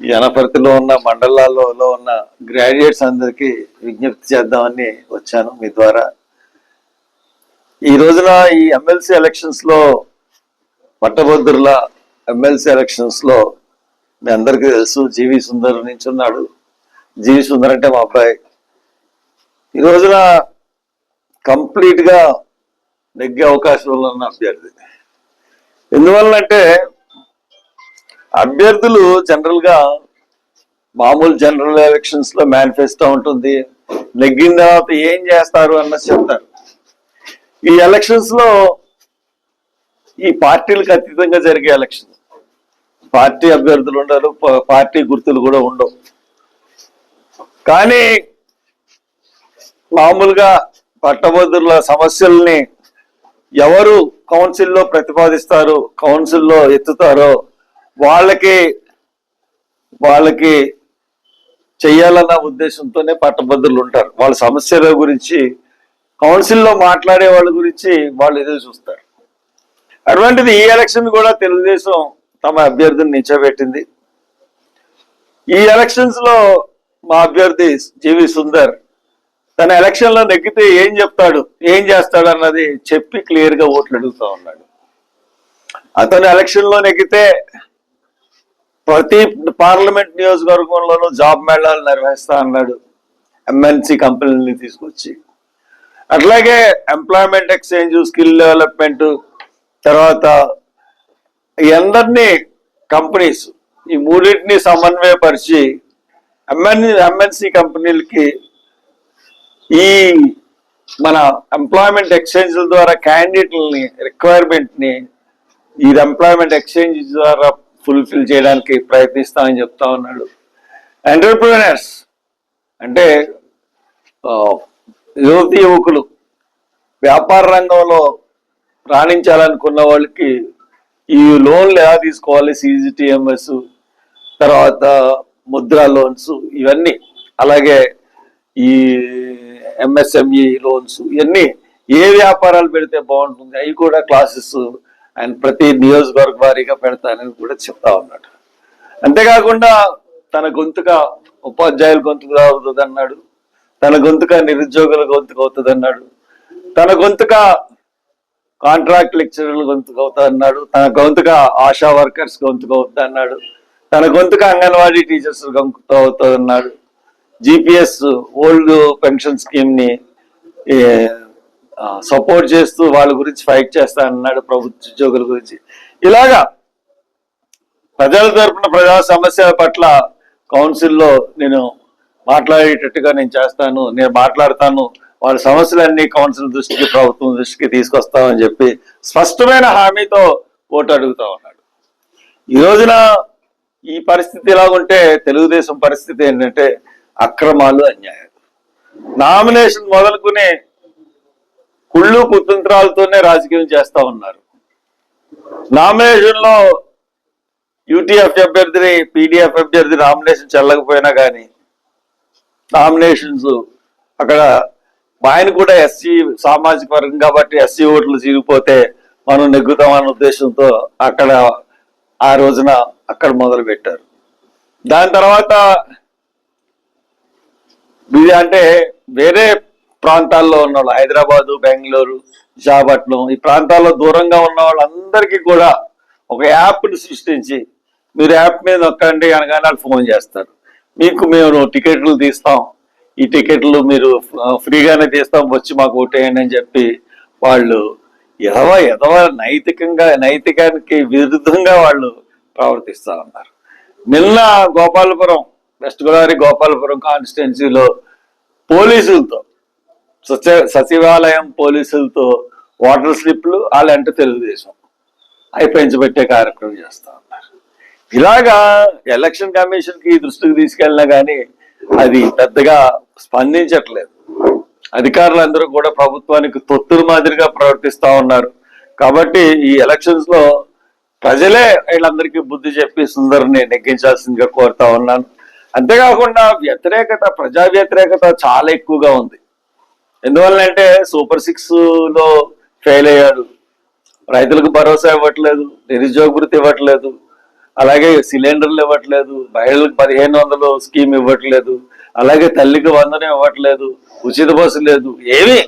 ఈ అనపర్తిలో ఉన్న మండలాల్లో ఉన్న గ్రాడ్యుయేట్స్ అందరికీ విజ్ఞప్తి చేద్దామని వచ్చాను మీ ద్వారా. ఈ రోజున ఈ ఎమ్మెల్సీ ఎలక్షన్స్ లో పట్టభద్రుల ఎమ్మెల్సీ ఎలక్షన్స్ లో మీ అందరికీ తెలుసు జీవి సుందర్ నించున్నాడు. జీవి సుందర్ అంటే మా అబ్బాయి. ఈ రోజున కంప్లీట్ గా నెగ్గే అవకాశం ఉన్న అభ్యర్థి. ఎందువల్లంటే అభ్యర్థులు జనరల్ గా మామూలు జనరల్ ఎలక్షన్స్ లో మేనిఫెస్టో ఉంటుంది, నెగ్గిన తర్వాత ఏం చేస్తారు అన్నది చెప్తారు. ఈ ఎలక్షన్స్ లో ఈ పార్టీలకు అతీతంగా జరిగే ఎలక్షన్, పార్టీ అభ్యర్థులు ఉండరు, పార్టీ గుర్తులు కూడా ఉండవు. కానీ మామూలుగా పట్టభద్రుల సమస్యల్ని ఎవరు కౌన్సిల్లో ప్రతిపాదిస్తారు, కౌన్సిల్లో ఎత్తుతారో వాళ్ళకి చెయ్యాలన్న ఉద్దేశంతోనే పట్టభద్రులు ఉంటారు. వాళ్ళ సమస్యల గురించి కౌన్సిల్లో మాట్లాడే వాళ్ళ గురించి వాళ్ళు ఎదురు చూస్తారు. అటువంటిది ఈ ఎలక్షన్ కూడా తెలుగుదేశం తమ అభ్యర్థిని నిల్చోబెట్టింది. ఈ ఎలక్షన్స్ లో మా అభ్యర్థి జీవి సుందర్ తన ఎలక్షన్ లో నెగ్గితే ఏం చెప్తాడు, ఏం చేస్తాడు అన్నది చెప్పి క్లియర్ గా ఓట్లు అడుగుతా ఉన్నాడు. అతను ఎలక్షన్ లో నెగ్గితే ప్రతి పార్లమెంట్ నియోజకవర్గంలోనూ జాబ్ మేళాలు నిర్వహిస్తా అన్నాడు, ఎంఎన్సి కంపెనీని తీసుకొచ్చి. అట్లాగే ఎంప్లాయ్మెంట్ ఎక్స్చేంజ్, స్కిల్ డెవలప్మెంట్, తర్వాత అందరినీ కంపెనీస్ ఈ మూడింటిని సమన్వయపరిచి ఎంఎన్సి కంపెనీలకి ఈ మన ఎంప్లాయ్మెంట్ ఎక్స్చేంజ్ ద్వారా క్యాండిడేట్లని రిక్వైర్మెంట్ ని ఈ ఎంప్లాయ్మెంట్ ఎక్స్చేంజ్ ద్వారా ఫుల్ఫిల్ చేయడానికి ప్రయత్నిస్తామని చెప్తా ఉన్నాడు. ఎంటర్ప్రీనర్స్ అంటే యువకులు వ్యాపార రంగంలో రాణించాలనుకున్న వాళ్ళకి ఈ లోన్లు ఎలా తీసుకోవాలి, సిజిటిఎంఎస్, తర్వాత ముద్రా లోన్స్, ఇవన్నీ, అలాగే ఈ ఎంఎస్ఎంఈ లోన్స్, ఇవన్నీ ఏ వ్యాపారాలు పెడితే బాగుంటుంది అవి కూడా క్లాసెస్ ఆయన ప్రతి నియోజకవర్గ వారీగా పెడతానని కూడా చెప్తా ఉన్నాడు. అంతేకాకుండా తన గొంతుగా ఉపాధ్యాయుల గొంతుగా అవుతుంది అన్నాడు, తన గొంతుగా నిరుద్యోగుల గొంతుకు అవుతుంది అన్నాడు, తన గొంతుగా కాంట్రాక్ట్ లెక్చరర్ల గొంతుకు అవుతా అన్నాడు, తన గొంతుగా ఆశా వర్కర్స్ గొంతుకు అవుతా అన్నాడు, తన గొంతుగా అంగన్వాడీ టీచర్స్ గొంతుకు అవుతుంది అన్నాడు, జిపిఎస్ ఓల్డ్ పెన్షన్ స్కీమ్ ని సపోర్ట్ చేస్తూ వాళ్ళ గురించి ఫైట్ చేస్తా అన్నాడు, ప్రభుత్వ ఉద్యోగుల గురించి. ఇలాగా ప్రజల తరపున ప్రజా సమస్యల పట్ల కౌన్సిల్లో నేను మాట్లాడేటట్టుగా నేను చేస్తాను, నేను మాట్లాడతాను, వాళ్ళ సమస్యలన్నీ కౌన్సిల్ దృష్టికి, ప్రభుత్వం దృష్టికి తీసుకొస్తామని చెప్పి స్పష్టమైన హామీతో ఓటు అడుగుతా ఉన్నాడు. ఈ రోజున ఈ పరిస్థితి ఎలాగుంటే తెలుగుదేశం పరిస్థితి ఏంటంటే అక్రమాలు, అన్యాయాలు. నామినేషన్ మొదలుకునే కుళ్ళు కుతంత్రాలతోనే రాజకీయం చేస్తా ఉన్నారు. నామినేషన్ లో యూటీఎఫ్ అభ్యర్థిని, పీడీఎఫ్ అభ్యర్థి నామినేషన్ చెల్లకపోయినా కానీ నామినేషన్స్ అక్కడ ఆయన కూడా ఎస్సీ సామాజిక వర్గం కాబట్టి ఎస్సీ ఓట్లు చీలిపోతే మనం నెగ్గుతామన్న ఉద్దేశంతో అక్కడ ఆ రోజున అక్కడ మొదలు పెట్టారు. దాని తర్వాత అంటే వేరే ప్రాంతాల్లో ఉన్న వాళ్ళు, హైదరాబాదు, బెంగళూరు, విశాఖపట్నం, ఈ ప్రాంతాల్లో దూరంగా ఉన్న వాళ్ళందరికీ కూడా ఒక యాప్ని సృష్టించి మీరు యాప్ మీద నొక్కండి అనగానే వాళ్ళు ఫోన్ చేస్తారు, మీకు మేము టికెట్లు తీస్తాం, ఈ టికెట్లు మీరు ఫ్రీగానే తీస్తాం, వచ్చి మాకు ఓటేయండి అని చెప్పి వాళ్ళు ఎదవ నైతికానికి విరుద్ధంగా వాళ్ళు ప్రవర్తిస్తా ఉన్నారు. నిన్న గోపాలపురం, వెస్ట్ గోదావరి గోపాలపురం కాన్స్టిట్యున్సీలో పోలీసులతో, సచివాలయం పోలీసులతో వాటర్ స్లిప్లు వాళ్ళంటే తెలుగుదేశం అవి పెంచబెట్టే కార్యక్రమం చేస్తా ఉన్నారు. ఇలాగా ఎలక్షన్ కమిషన్ కి దృష్టికి తీసుకెళ్ళినా కానీ అది పెద్దగా స్పందించట్లేదు. అధికారులందరూ కూడా ప్రభుత్వానికి తొత్తుల మాదిరిగా ప్రవర్తిస్తా ఉన్నారు. కాబట్టి ఈ ఎలక్షన్స్ లో ప్రజలే వీళ్ళందరికీ బుద్ధి చెప్పి సుందర్ని నెగ్గించాల్సిందిగా కోరుతా ఉన్నాను. అంతేకాకుండా ప్రజా వ్యతిరేకత చాలా ఎక్కువగా ఉంది. ఎందువల్లంటే సూపర్ 6 లో ఫెయిల్ అయ్యాడు, రైతులకు భరోసా ఇవ్వట్లేదు, నిరుద్యోగ వృత్తి ఇవ్వట్లేదు, అలాగే సిలిండర్లు ఇవ్వట్లేదు, మహిళలకు 1500 స్కీమ్ ఇవ్వట్లేదు, అలాగే తల్లికి వందనం ఇవ్వట్లేదు, ఉచిత బస్సు లేదు, ఏమి